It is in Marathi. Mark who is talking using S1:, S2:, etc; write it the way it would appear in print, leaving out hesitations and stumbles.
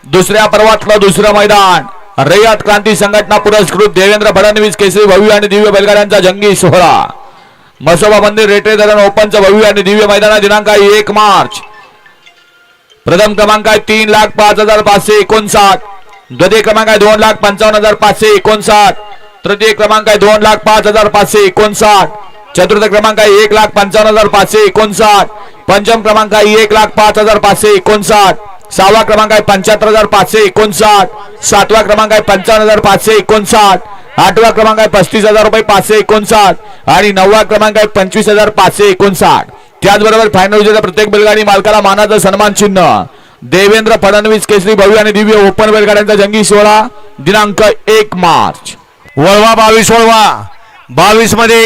S1: दुसऱ्या पर्वातलं दुसरं मैदान रयत क्रांती संघटना पुरस्कृत देवेंद्र फडणवीस केसरी भव्य आणि दिव्य बैलगाड्यांचा जंगी सोहळा मसोबा मंदिर रेटे धरण ओपनचं भव्य आणि दिव्य मैदान दिनांक 1 मार्च। प्रथम क्रमांक आहे 3,05,559, द्वितीय क्रमांक आहे 2,55,559, तृतीय क्रमांक आहे 2,05,559, चतुर्थ क्रमांक आहे 1,55,559, पंचम क्रमांक आहे 1,05,559, सहावा क्रमांक आहे 75,559, सातवा क्रमांक आहे 55,559, आठवा क्रमांक आहे 35,559 आणि नववा क्रमांक आहे 25,559। त्याचबरोबर फायनल विजेत्या प्रत्येक बैलगाडी मालकाला मानाचं सन्मान चिन्ह देवेंद्र फडणवीस केसरी भव्य आणि दिव्य ओपन बैलगाड्यांचा जंगी सोहळा दिनांक 1 मार्च।
S2: वळवा 22 मध्ये